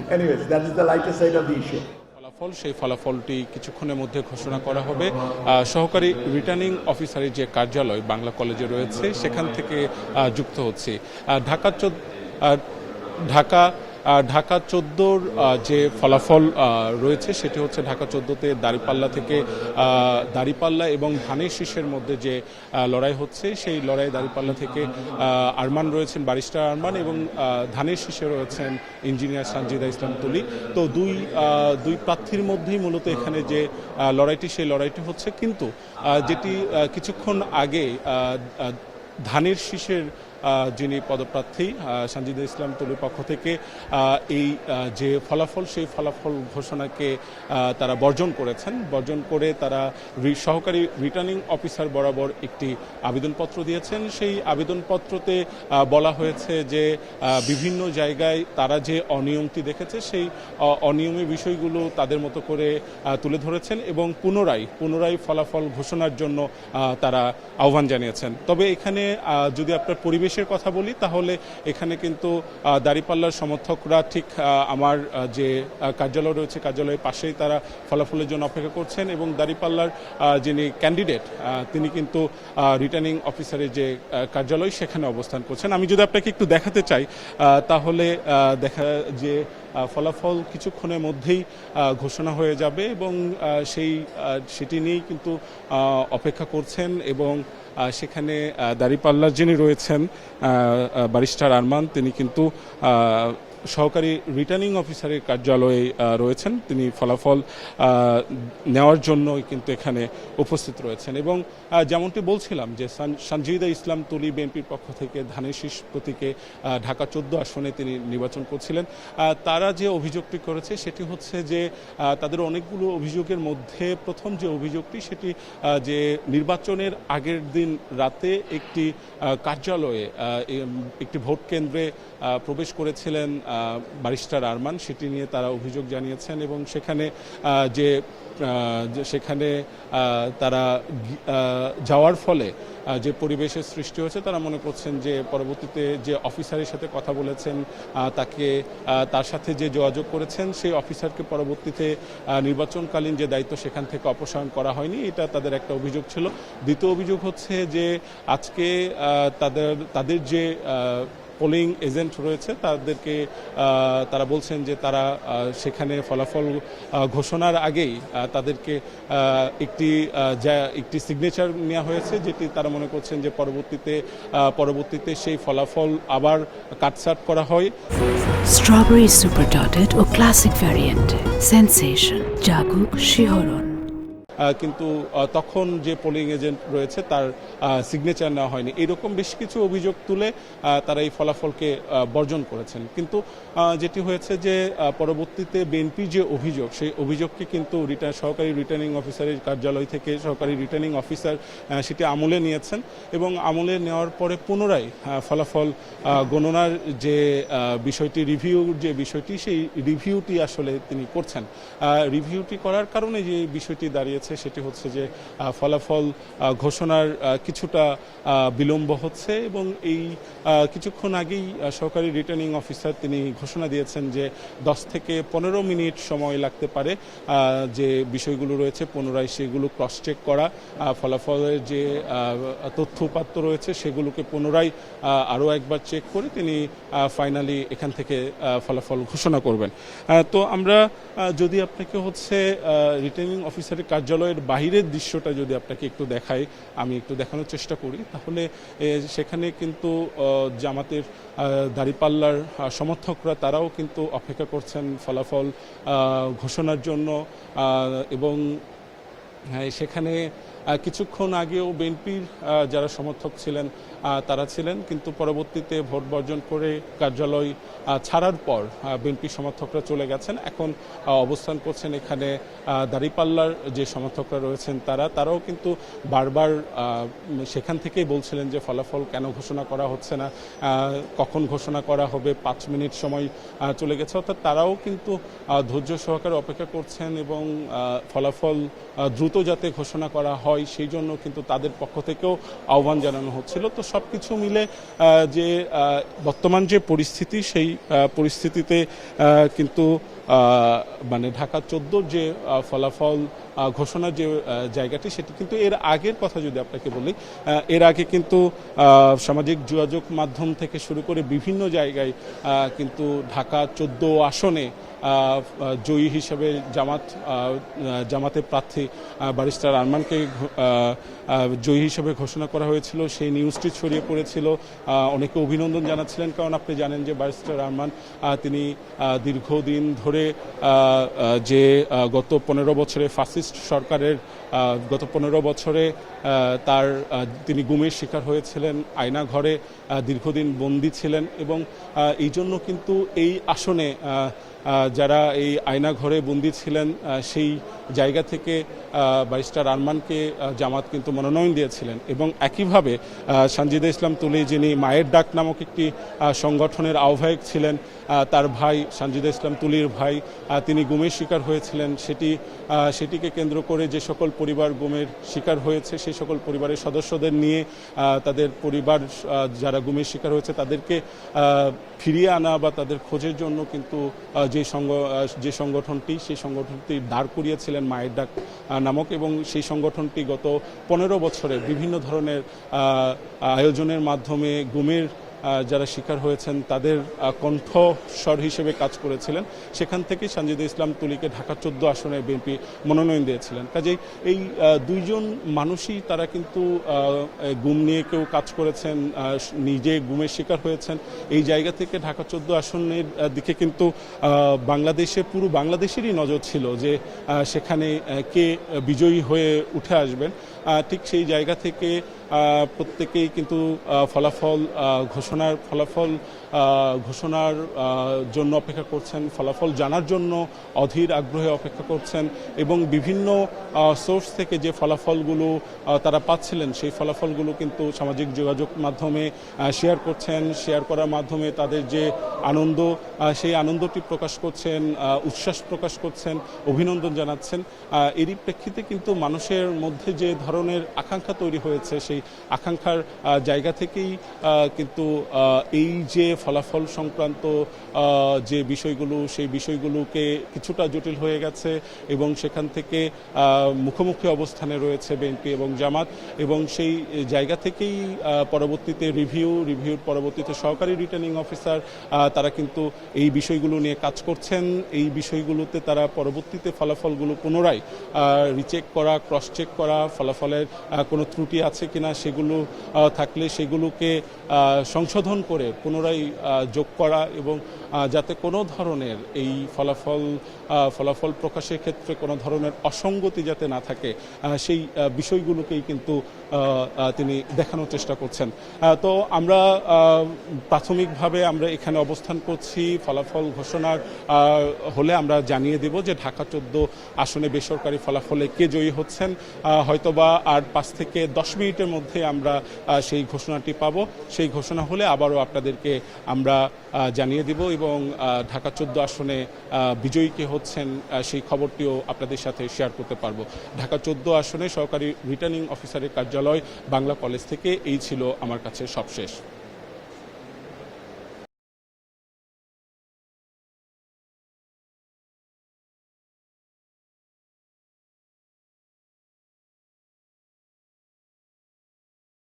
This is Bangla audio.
Anyways, that is the lighter side of the issue. ফলাফল সেই ফলাফলটি কিছুক্ষণের মধ্যে ঘোষণা করা হবে। সহকারী রিটার্নিং অফিসারের যে কার্যালয় বাংলা কলেজে রয়েছে সেখান থেকে যুক্ত হচ্ছে। ঢাকা 14-র যে ফলাফল রয়েছে সেটি হচ্ছে ঢাকা 14-তে দাঁড়িপাল্লা এবং ধানের শীষের মধ্যে যে লড়াই হচ্ছে সেই লড়াই দাঁড়িপাল্লা থেকে আরমান রয়েছেন, ব্যারিস্টার আরমান, এবং ধানের শীষে রয়েছেন ইঞ্জিনিয়ার সানজিদা ইসলাম তুলি। তো দুই প্রার্থীর মধ্যেই মূলত এখানে যে লড়াইটি সেই লড়াইটি হচ্ছে, কিন্তু যেটি কিছুক্ষণ আগে ধানের শীষের যিনি পদপ্রার্থী সানজিদা ইসলাম তুলির পক্ষ থেকে এই যে ফলাফল সেই ফলাফল ঘোষণাকে তারা বর্জন করে তারা সহকারী রিটার্নিং অফিসার বরাবর একটি আবেদনপত্র দিয়েছেন। সেই আবেদনপত্রতে বলা হয়েছে যে বিভিন্ন জায়গায় তারা যে অনিয়মটি দেখেছে সেই অনিয়মের বিষয়গুলো তাদের মতো করে তুলে ধরেছেন এবং পুনরায় ফলাফল ঘোষণার জন্য তারা আহ্বান জানিয়েছেন। তবে এখানে যদি আপনার পরিবেশের কথা বলি তাহলে এখানে কিন্তু দাঁড়িপাল্লার সমর্থকরা ঠিক আমার যে কার্যালয় রয়েছে কার্যালয়ের পাশেই তারা ফলাফলের জন্য অপেক্ষা করছেন এবং দাঁড়িপাল্লার যিনি ক্যান্ডিডেট তিনি কিন্তু রিটার্নিং অফিসারের যে কার্যালয় সেখানে অবস্থান করছেন। আমি যদি আপনাকে একটু দেখাতে চাই তাহলে দেখা যে ফলাফল কিছুক্ষণের মধ্যেই ঘোষণা হয়ে যাবে এবং সেটি নিয়েই কিন্তু অপেক্ষা করছেন এবং সেখানে দাঁড়িপাল্লার যিনি রয়েছেন ব্যারিস্টার আরমান তিনি কিন্তু সহকারী রিটার্নিং অফিসারের কার্যালয়ে রয়েছেন। তিনি ফলাফল নেওয়ার জন্য কিন্তু এখানে উপস্থিত রয়েছেন এবং যেমনটি বলছিলাম যে সানজিদা ইসলাম তুলি বিএনপির পক্ষ থেকে ধানের শীষ প্রতীকে ঢাকা 14 আসনে তিনি নির্বাচন করছিলেন। তারা যে অভিযোগটি করেছে সেটি হচ্ছে যে তাদের অনেকগুলো অভিযোগের মধ্যে প্রথম যে অভিযোগটি সেটি যে নির্বাচনের আগের দিন রাতে একটি কার্যালয়ে একটি ভোট কেন্দ্রে প্রবেশ করেছিলেন ব্যারিস্টার আরমান, সেটি নিয়ে তারা অভিযোগ জানিয়েছেন এবং সেখানে তারা যাওয়ার ফলে যে পরিবেশের সৃষ্টি হয়েছে তারা মনে করছেন যে পরবর্তীতে যে অফিসারের সাথে কথা বলেছেন তার সাথে যে যোগাযোগ করেছেন সেই অফিসারকে পরবর্তীতে নির্বাচনকালীন যে দায়িত্ব সেখান থেকে অপসারণ করা হয়নি, এটা তাদের একটা অভিযোগ ছিল। দ্বিতীয় অভিযোগ হচ্ছে যে আজকে তাদের যে পোলিং এজেন্ট রয়েছে তারা বলছেন যে তারা সেখানে ফলাফল ঘোষণার আগেই তাদেরকে একটি সিগনেচার নেওয়া হয়েছে, যেটি তারা মনে করছেন যে পরবর্তীতে সেই ফলাফল আবার কাটছাঁট করা হয়। স্ট্রবেরি সুপার ডটেড ও ক্লাসিক ভ্যারিয়েন্ট সেনসেশন জাগুক শিহরণ, কিন্তু তখন যে পোলিং এজেন্ট রয়েছে তার সিগনেচার নেওয়া হয়নি। এইরকম বেশ কিছু অভিযোগ তুলে তারা এই ফলাফলকে বর্জন করেছেন। কিন্তু যেটি হয়েছে যে পরবর্তীতে বিএনপির যে অভিযোগ সেই অভিযোগকে কিন্তু সহকারী রিটার্নিং অফিসারের কার্যালয় থেকে সহকারী রিটার্নিং অফিসার সেটি আমলে নিয়েছেন এবং আমলে নেওয়ার পরে পুনরায় ফলাফল গণনার যে বিষয়টি সেই রিভিউটি আসলে তিনি করছেন। রিভিউটি করার কারণে যে বিষয়টি দাঁড়িয়েছে সেটি হচ্ছে যে ফলাফল ঘোষণার কিছুটা বিলম্ব হচ্ছে এবং এই কিছুক্ষণ আগেই সহকারী রিটার্নিং অফিসার তিনি ঘোষণা দিয়েছেন যে 10 থেকে 15 মিনিট সময় লাগতে পারে যে বিষয়গুলো রয়েছে পুনরায় সেগুলো ক্রস চেক করা, ফলাফলের যে তথ্য-উপাত্ত রয়েছে সেগুলোকে পুনরায় আরও একবার চেক করে তিনি ফাইনালি এখান থেকে ফলাফল ঘোষণা করবেন। তো আমরা যদি আপনাকে হচ্ছে রিটার্নিং অফিসারের কার্যালয়ের বাহিরের দৃশ্যটা যদি আপনাকে একটু দেখাই, আমি একটু দেখানোর চেষ্টা করি, তাহলে সেখানে কিন্তু জামাতের দাঁড়িপাল্লার সমর্থকরা তারাও কিন্তু অপেক্ষা করছেন ফলাফল ঘোষণার জন্য এবং সেখানে কিছুক্ষণ আগেও বিএনপির যারা সমর্থক ছিলেন তারা ছিলেন, কিন্তু পরবর্তীতে ভোট বর্জন করে কার্যালয় ছাড়ার পর বিএনপি সমর্থকরা চলে গেছেন। এখন অবস্থান করছেন এখানে দাঁড়িপাল্লার যে সমর্থকরা রয়েছেন তারাও কিন্তু বারবার সেখান থেকেই বলছিলেন যে ফলাফল কেন ঘোষণা করা হচ্ছে না, কখন ঘোষণা করা হবে, 5 মিনিট সময় চলে গেছে। অর্থাৎ তারাও কিন্তু ধৈর্য সহকারে অপেক্ষা করছেন এবং ফলাফল দ্রুত যাতে ঘোষণা করা হয় হয় সেই জন্য কিন্তু তাদের পক্ষ থেকেও আহ্বান জানানো হচ্ছিল। তো সব কিছু মিলে যে বর্তমান যে পরিস্থিতি সেই পরিস্থিতিতে কিন্তু মানে ঢাকা 14 যে ফলাফল ঘোষণার যে জায়গাটি সেটি কিন্তু এর আগের কথা যদি আপনাকে বলি, এর আগে কিন্তু সামাজিক যোগাযোগ মাধ্যম থেকে শুরু করে বিভিন্ন জায়গায় কিন্তু ঢাকা 14 আসনে জয়ী হিসেবে জামাতের প্রার্থী ব্যারিস্টার আরমানকে জয়ী হিসেবে ঘোষণা করা হয়েছিল। সেই নিউজটি ছড়িয়ে পড়েছিল, অনেকে অভিনন্দন জানাচ্ছিলেন, কারণ আপনি জানেন যে ব্যারিস্টার আরমান তিনি দীর্ঘদিন ধরে যে গত 15 বছরে ফ্যাসিস্ট সরকারের গত 15 বছরে তিনি গুমের শিকার হয়েছিলেন, আয়না ঘরে দীর্ঘদিন বন্দী ছিলেন এবং এই জন্য কিন্তু এই আসনে যারা এই আয়না ঘরে বন্দী ছিলেন সেই জায়গা থেকে ব্যারিস্টার আরমানকে জামাত কিন্তু মনোনয়ন দিয়েছিলেন। এবং একইভাবে সানজিদা ইসলাম তুলি, যিনি মায়ের ডাক নামক একটি সংগঠনের আহ্বায়ক ছিলেন, তার ভাই সানজিদা ইসলাম তুলির ভাই তিনি গুমের শিকার হয়েছিলেন, সেটিকে কেন্দ্র করে যে সকল পরিবার গুমের শিকার হয়েছে সেই সকল পরিবারের সদস্যদের নিয়ে তাদের পরিবার যারা গুমের শিকার হয়েছে তাদেরকে ফিরিয়ে আনা বা তাদের খোঁজের জন্য কিন্তু যে সংগঠনটি দাঁড় করিয়েছিলেন মায়ের ডাক নামক, এবং সেই সংগঠনটি গত 15 বছরে বিভিন্ন ধরনের আয়োজনের মাধ্যমে গুমের যারা শিকার হয়েছেন তাদের কণ্ঠস্বর হিসেবে কাজ করেছিলেন। সেখান থেকে সানজিদা ইসলাম তুলিকে ঢাকা 14 আসনে বিএনপি মনোনয়ন দিয়েছিলেন। কাজেই এই দুইজন মানুষই তারা কিন্তু গুম নিয়ে কেউ কাজ করেছেন, নিজে গুমের শিকার হয়েছেন। এই জায়গা থেকে ঢাকা 14 আসনের দিকে কিন্তু পুরো বাংলাদেশেরই নজর ছিল যে সেখানে কে বিজয়ী হয়ে উঠে আসবেন। ঠিক সেই জায়গা থেকে প্রত্যেকেই কিন্তু ফলাফল ঘোষণার জন্য অপেক্ষা করছেন, ফলাফল জানার জন্য অধীর আগ্রহে অপেক্ষা করছেন এবং বিভিন্ন সোর্স থেকে যে ফলাফলগুলো তারা পাচ্ছিলেন সেই ফলাফলগুলো কিন্তু সামাজিক যোগাযোগ মাধ্যমে শেয়ার করছেন। শেয়ার করার মাধ্যমে তাদের যে আনন্দ সেই আনন্দটি প্রকাশ করছেন, উচ্ছ্বাস প্রকাশ করছেন, অভিনন্দন জানাচ্ছেন। এরই প্রেক্ষিতে কিন্তু মানুষের মধ্যে যে ধরনের আকাঙ্ক্ষা তৈরি হয়েছে সেই আকাঙ্ক্ষার জায়গা থেকেই কিন্তু এই যে ফলাফল সংক্রান্ত যে বিষয়গুলো সেই বিষয়গুলোকে কিছুটা জটিল হয়ে গেছে এবং সেখান থেকে মুখোমুখি অবস্থানে রয়েছে বিএনপি এবং জামাত, এবং সেই জায়গা থেকেই পরবর্তীতে রিভিউর পরবর্তীতে সহকারী রিটার্নিং অফিসার তারা কিন্তু এই বিষয়গুলো নিয়ে কাজ করছেন। এই বিষয়গুলোতে তারা পরবর্তীতে ফলাফলগুলো পুনরায় রিচেক করা, ক্রস চেক করা, ফলাফলের কোনো ত্রুটি আছে কিনা সেগুলো থাকলে সেগুলোকে সংশোধন করে পুনরায় যোগ করা এবং যাতে কোনো ধরনের এই ফলাফল প্রকাশের ক্ষেত্রে কোনো ধরনের অসঙ্গতি যাতে না থাকে সেই বিষয়গুলোকেই কিন্তু তিনি দেখানোর চেষ্টা করছেন। তো আমরা প্রাথমিকভাবে আমরা এখানে অবস্থান করছি। ফলাফল ঘোষণার হলে আমরা জানিয়ে দেব যে ঢাকা 14 আসনে বেসরকারি ফলাফলে কে জয়ী হচ্ছেন। হয়তোবা আর 5 থেকে 10 মিনিটের মধ্যে আমরা সেই ঘোষণাটি পাব। সেই ঘোষণা হলে আবারও আপনাদেরকে আমরা জানিয়ে দেব এবং ঢাকা 14 আসনে বিজয়ী কে হচ্ছেন সেই খবরটিও আপনাদের সাথে শেয়ার করতে পারবো। ঢাকা 14 আসনে সহকারী রিটার্নিং অফিসারের কার্যালয় বাংলা কলেজ থেকে এই ছিল আমার কাছে সবশেষ।